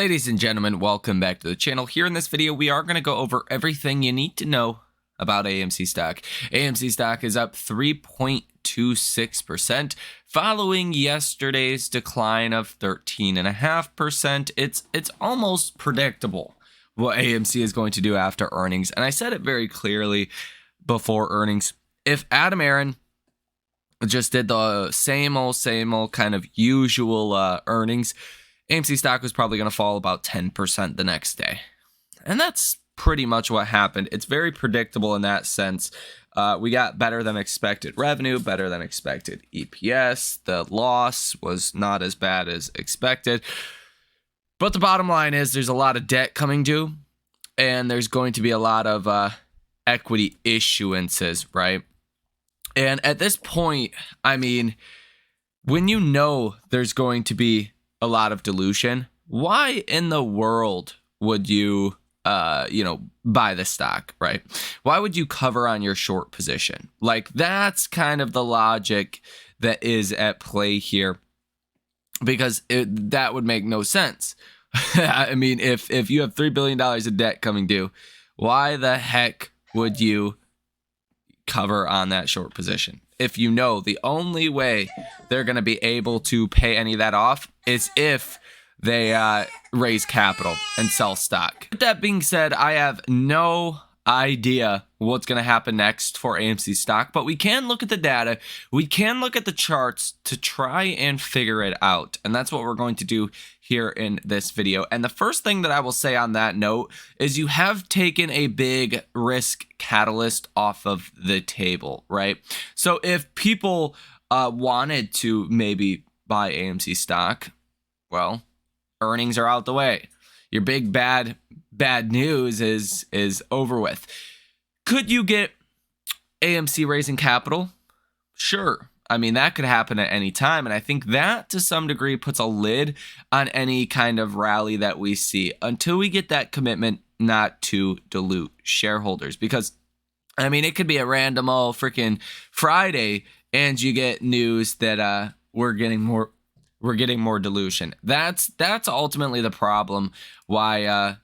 Ladies and gentlemen, welcome back to the channel. Here in this video, we are going to go over everything you need to know about AMC stock. AMC stock is up 3.26% following yesterday's decline of 13.5%. It's almost predictable what AMC is going to do after earnings. And I said it very clearly before earnings. If Adam Aaron just did the same old kind of usual earnings, AMC stock was probably going to fall about 10% the next day. And that's pretty much what happened. It's very predictable in that sense. We got better than expected revenue, better than expected EPS. The loss was not as bad as expected. But the bottom line is there's a lot of debt coming due, and there's going to be a lot of equity issuances, right? And at this point, I mean, when you know there's going to be a lot of dilution, why in the world would you buy the stock, right? Why would you cover on your short position? Like, that's kind of the logic that is at play here, because that would make no sense. I mean, if you have $3 billion of debt coming due, why the heck would you cover on that short position? If you know the only way they're going to be able to pay any of that off is if they raise capital and sell stock. With that being said, I have no idea what's going to happen next for AMC stock, but we can look at the data. We can look at the charts to try and figure it out. And that's what we're going to do here in this video. And the first thing that I will say on that note is you have taken a big risk catalyst off of the table, right? So if people wanted to maybe buy AMC stock, well, earnings are out the way. Your big bad news is over with. Could you get AMC raising capital? Sure. I mean, that could happen at any time. And I think that to some degree puts a lid on any kind of rally that we see until we get that commitment not to dilute shareholders. Because, I mean, it could be a random old freaking Friday and you get news that we're getting more dilution. That's ultimately the problem why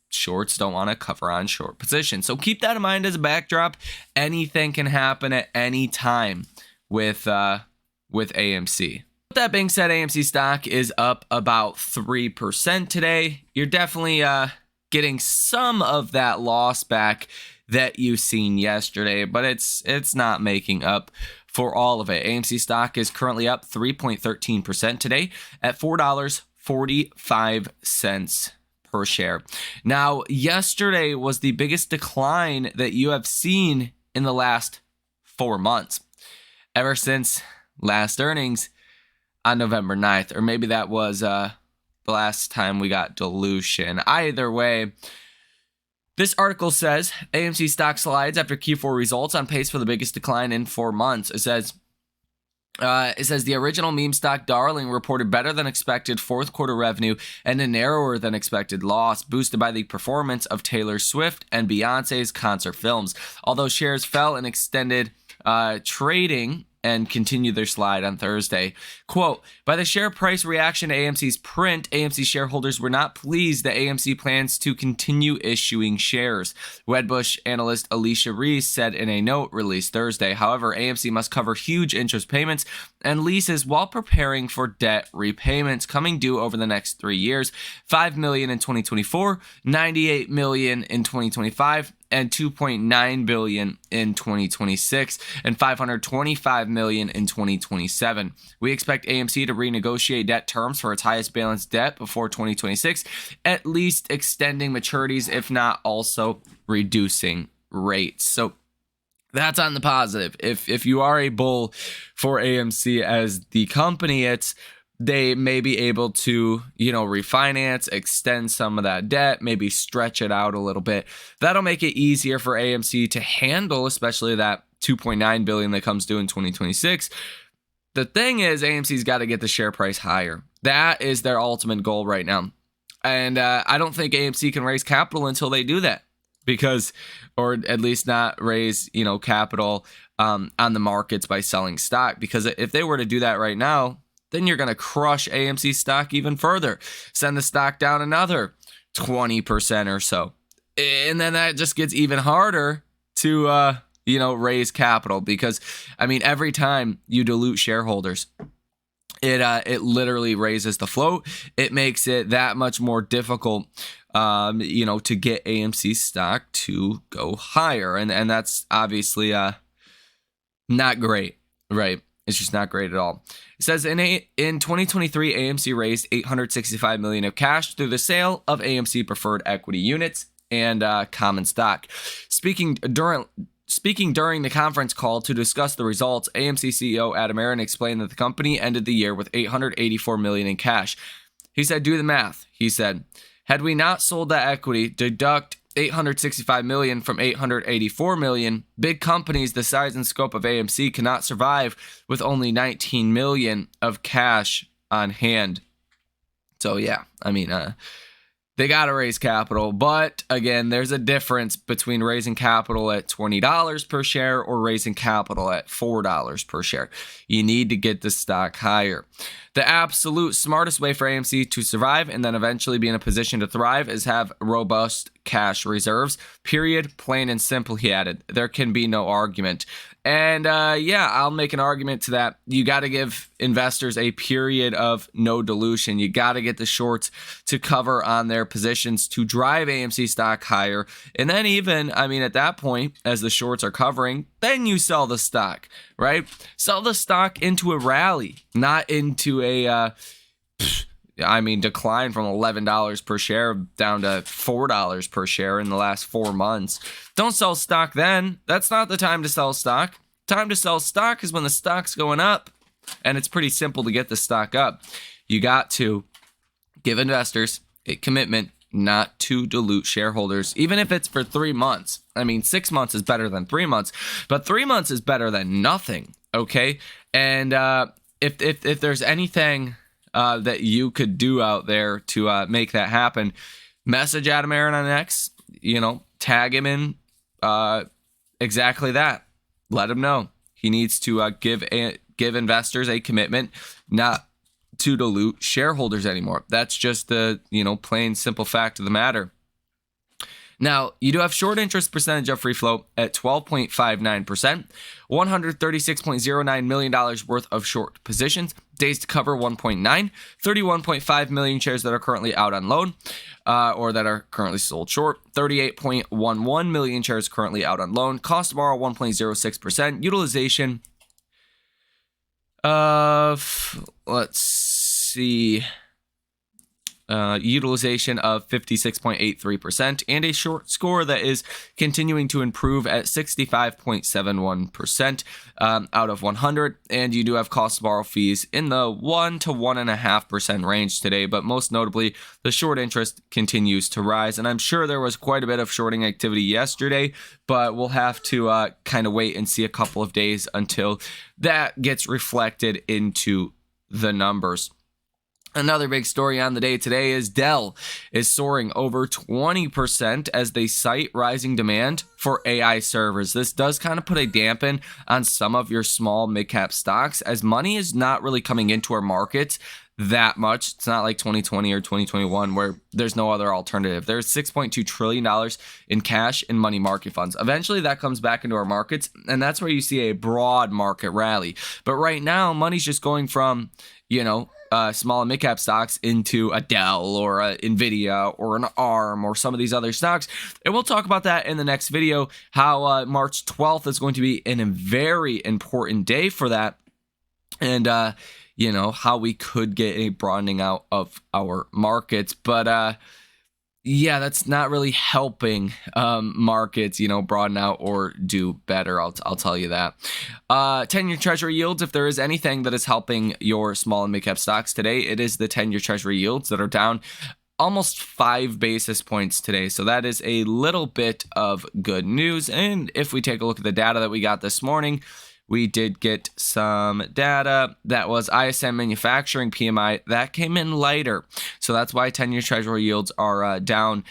shorts don't want to cover on short positions. So keep that in mind as a backdrop. Anything can happen at any time with AMC. With that being said, AMC stock is up about 3% today. You're definitely getting some of that loss back that you seen yesterday, but it's not making up for all of it. AMC stock is currently up 3.13% today at $4.45 per share. Now, yesterday was the biggest decline that you have seen in the last 4 months, ever since last earnings on November 9th, or maybe that was the last time we got dilution. Either way, this article says AMC stock slides after Q4 results, on pace for the biggest decline in 4 months. It says the original meme stock darling reported better than expected fourth quarter revenue and a narrower than expected loss, boosted by the performance of Taylor Swift and Beyonce's concert films. Although shares fell and extended trading and continued their slide on Thursday. Quote, by the share price reaction to AMC's print, AMC shareholders were not pleased that AMC plans to continue issuing shares, Wedbush analyst Alicia Reese said in a note released Thursday. However, AMC must cover huge interest payments and leases while preparing for debt repayments coming due over the next 3 years, $5 million in 2024, $98 million in 2025, and $2.9 billion in 2026, and $525 million in 2027. We expect AMC to renegotiate debt terms for its highest balance debt before 2026, at least extending maturities, if not also reducing rates. So that's on the positive. If you are a bull for AMC as the company, they may be able to, refinance, extend some of that debt, maybe stretch it out a little bit. That'll make it easier for AMC to handle, especially that $2.9 billion that comes due in 2026. The thing is, AMC's got to get the share price higher. That is their ultimate goal right now. And I don't think AMC can raise capital until they do that, or at least not raise, capital on the markets by selling stock. Because if they were to do that right now, then you're going to crush AMC stock even further. Send the stock down another 20% or so. And then that just gets even harder to, raise capital because, every time you dilute shareholders, it literally raises the float. It makes it that much more difficult, to get AMC stock to go higher. And that's obviously not great, right? It's just not great at all. It says in 2023, AMC raised $865 million of cash through the sale of AMC preferred equity units and common stock. Speaking during the conference call to discuss the results, AMC CEO Adam Aron explained that the company ended the year with $884 million in cash. He said, "Do the math." He said, "Had we not sold that equity, deduct $865 million from $884 million. Big companies the size and scope of AMC cannot survive with only $19 million of cash on hand." So yeah, they got to raise capital. But again, there's a difference between raising capital at $20 per share or raising capital at $4 per share. You need to get the stock higher. The absolute smartest way for AMC to survive and then eventually be in a position to thrive is have robust cash reserves. Period. Plain and simple, he added. There can be no argument. And I'll make an argument to that. You got to give investors a period of no dilution. You got to get the shorts to cover on their positions to drive AMC stock higher. And then even, at that point, as the shorts are covering, then you sell the stock, right? Sell the stock into a rally, not into a decline from $11 per share down to $4 per share in the last 4 months. Don't sell stock then. That's not the time to sell stock. Time to sell stock is when the stock's going up, and it's pretty simple to get the stock up. You got to give investors a commitment not to dilute shareholders, even if it's for 3 months. 6 months is better than 3 months, but 3 months is better than nothing, okay? And if there's anything that you could do out there to make that happen, message Adam Aron on X, tag him in exactly that. Let him know. He needs to give investors a commitment not to dilute shareholders anymore. That's just the, plain simple fact of the matter. Now, you do have short interest percentage of free float at 12.59%, $136.09 million worth of short positions, days to cover 1.9, 31.5 million shares that are currently out on loan or that are currently sold short, 38.11 million shares currently out on loan, cost to borrow 1.06%, utilization of, utilization of 56.83%, and a short score that is continuing to improve at 65.71% out of 100. And you do have cost to borrow fees in the 1 to 1.5% range today, but most notably, the short interest continues to rise. And I'm sure there was quite a bit of shorting activity yesterday, but we'll have to kind of wait and see a couple of days until that gets reflected into the numbers. Another big story on the day today is Dell is soaring over 20% as they cite rising demand for AI servers. This does kind of put a dampen on some of your small mid-cap stocks as money is not really coming into our markets that much. It's not like 2020 or 2021 where there's no other alternative. There's $6.2 trillion in cash in money market funds. Eventually that comes back into our markets, and that's where you see a broad market rally. But right now, money's just going from, small and mid-cap stocks into a Dell or a NVIDIA or an ARM or some of these other stocks. And we'll talk about that in the next video, how March 12th is going to be a very important day for that. And, how we could get a broadening out of our markets. But, that's not really helping markets, broaden out or do better. I'll tell you that. 10-year Treasury yields, if there is anything that is helping your small and mid-cap stocks today, it is the 10-year Treasury yields that are down almost 5 basis points today. So that is a little bit of good news. And if we take a look at the data that we got this morning, we did get some data that was ISM manufacturing PMI that came in lighter. So that's why 10-year Treasury yields are down.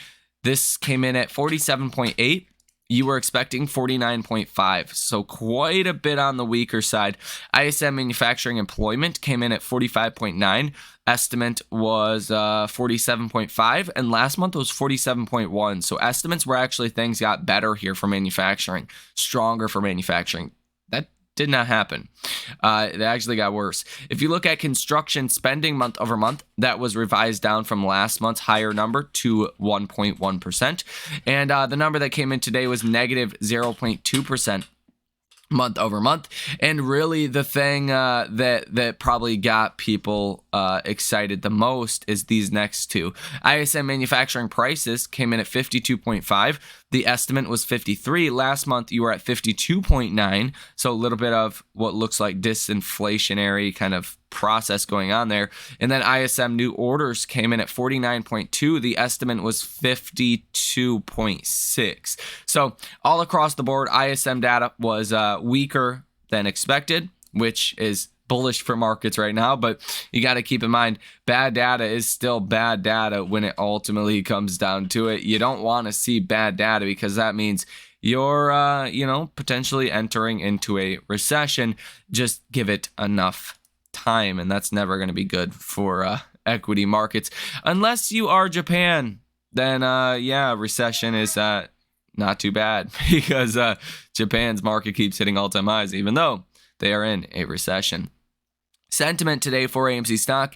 This came in at 47.8. you were expecting 49.5, so quite a bit on the weaker side. ISM manufacturing employment came in at 45.9. Estimate was 47.5, and last month was 47.1. So estimates were actually things got better here for manufacturing, stronger for manufacturing. That did not happen. It actually got worse. If you look at construction spending month over month, that was revised down from last month's higher number to 1.1%. And the number that came in today was negative 0.2%. month over month. And really the thing that probably got people excited the most is these next two. ISM manufacturing prices came in at 52.5. The estimate was 53. Last month you were at 52.9. So a little bit of what looks like disinflationary kind of process going on there. And then ISM new orders came in at 49.2. The estimate was 52.6. So all across the board, ISM data was weaker than expected, which is bullish for markets right now. But you got to keep in mind, bad data is still bad data when it ultimately comes down to it. You don't want to see bad data because that means you're, potentially entering into a recession. Just give it enough time, and that's never going to be good for equity markets unless you are Japan. Then recession is not too bad because Japan's market keeps hitting all-time highs even though they are in a recession. Sentiment today for AMC stock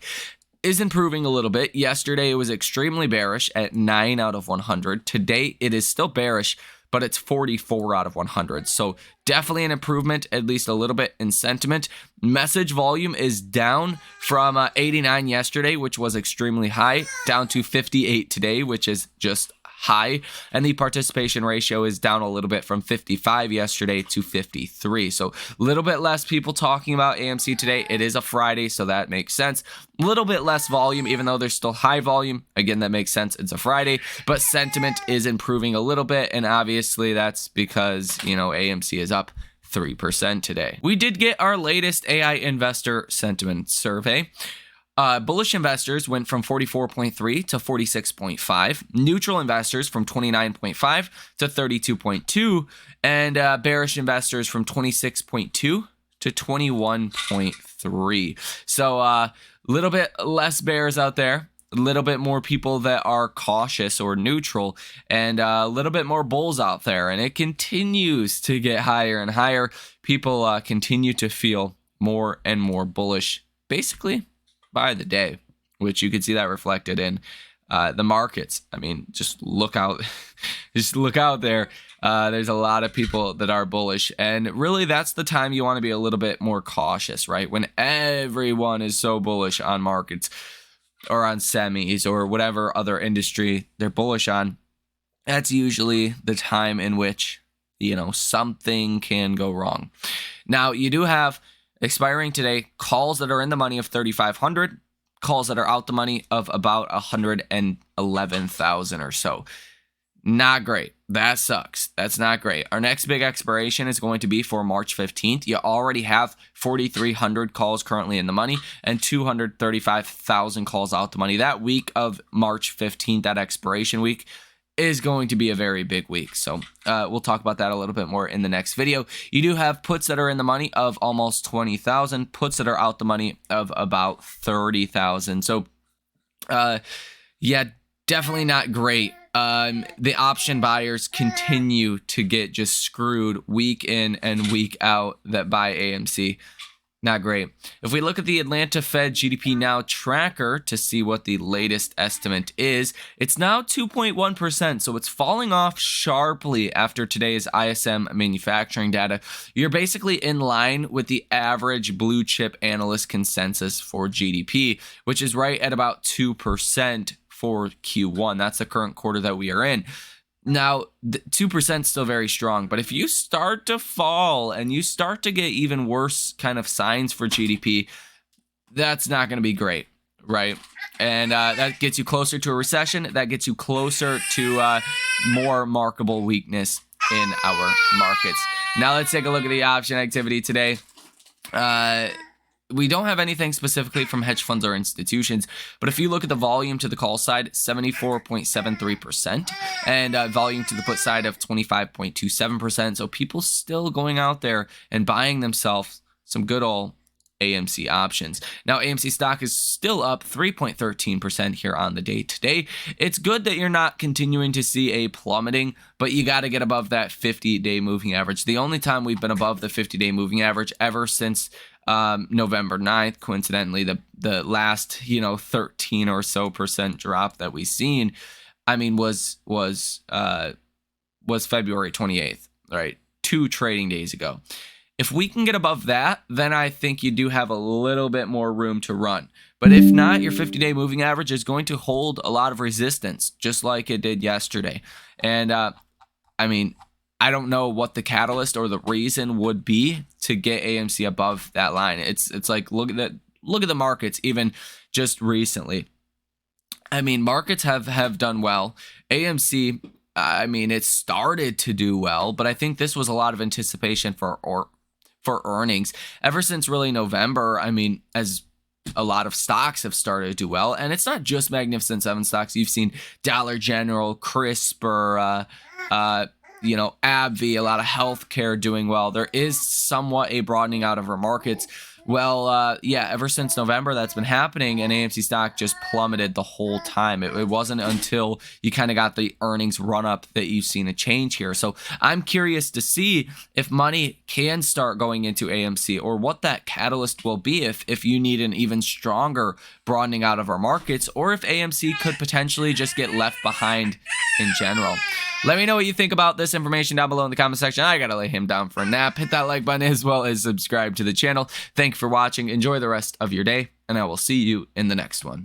is improving a little bit. Yesterday it was extremely bearish at 9 out of 100. Today it is still bearish, but it's 44 out of 100. So definitely an improvement, at least a little bit in sentiment. Message volume is down from 89 yesterday, which was extremely high, down to 58 today, which is just high. And the participation ratio is down a little bit from 55 yesterday to 53. So a little bit less people talking about AMC today. It is a Friday, so that makes sense. A little bit less volume, even though there's still high volume. Again, that makes sense. It's a Friday, but sentiment is improving a little bit. And obviously that's because, AMC is up 3% today. We did get our latest AI investor sentiment survey. Bullish investors went from 44.3 to 46.5. Neutral investors from 29.5 to 32.2. And bearish investors from 26.2 to 21.3. So a little bit less bears out there. A little bit more people that are cautious or neutral, and a little bit more bulls out there. And it continues to get higher and higher. People continue to feel more and more bullish, basically by the day, which you could see that reflected in the markets. I mean, just look out, there. There's a lot of people that are bullish, and really that's the time you want to be a little bit more cautious, right? When everyone is so bullish on markets or on semis or whatever other industry they're bullish on, that's usually the time in which, something can go wrong. Now, you do have expiring today calls that are in the money of 3,500, calls that are out the money of about 111,000 or so. Not great. That sucks. That's not great. Our next big expiration is going to be for March 15th. You already have 4,300 calls currently in the money and 235,000 calls out the money. That week of March 15th, that expiration week, is going to be a very big week. So we'll talk about that a little bit more in the next video. You do have puts that are in the money of almost 20,000, puts that are out the money of about 30,000. So definitely not great. The option buyers continue to get just screwed week in and week out that buy AMC. Not great. If we look at the Atlanta Fed GDP Now tracker to see what the latest estimate is, it's now 2.1%, so it's falling off sharply after today's ISM manufacturing data. You're basically in line with the average blue chip analyst consensus for GDP, which is right at about 2% for Q1. That's the current quarter that we are in. Now, 2% is still very strong, but if you start to fall and you start to get even worse kind of signs for GDP, that's not going to be great, right? And that gets you closer to a recession. That gets you closer to more markable weakness in our markets. Now let's take a look at the option activity today. we don't have anything specifically from hedge funds or institutions, but if you look at the volume to the call side, 74.73%, and volume to the put side of 25.27%. So people still going out there and buying themselves some good old AMC options. Now, AMC stock is still up 3.13% here on the day today. It's good that you're not continuing to see a plummeting, but you got to get above that 50-day moving average. The only time we've been above the 50-day moving average ever since November 9th, coincidentally, the last 13 or so percent drop that we've seen, I mean, was February 28th, right? 2 trading days ago. If we can get above that, then I think you do have a little bit more room to run. But if not, your 50-day moving average is going to hold a lot of resistance, just like it did yesterday. And I mean, I don't know what the catalyst or the reason would be to get AMC above that line. It's like look at the markets even just recently. I mean, markets have done well. AMC, I mean, it started to do well, but I think this was a lot of anticipation for earnings ever since really November. I mean, as a lot of stocks have started to do well, and it's not just Magnificent Seven stocks. You've seen Dollar General, CRISPR, AbbVie, a lot of healthcare doing well. There is somewhat a broadening out of our markets. Well, ever since November, that's been happening, and AMC stock just plummeted the whole time. It wasn't until you kind of got the earnings run up that you've seen a change here. So I'm curious to see if money can start going into AMC, or what that catalyst will be if you need an even stronger broadening out of our markets, or if AMC could potentially just get left behind in general. Let me know what you think about this information down below in the comment section. I gotta lay him down for a nap. Hit that like button as well as subscribe to the channel. Thank you for watching. Enjoy the rest of your day, and I will see you in the next one.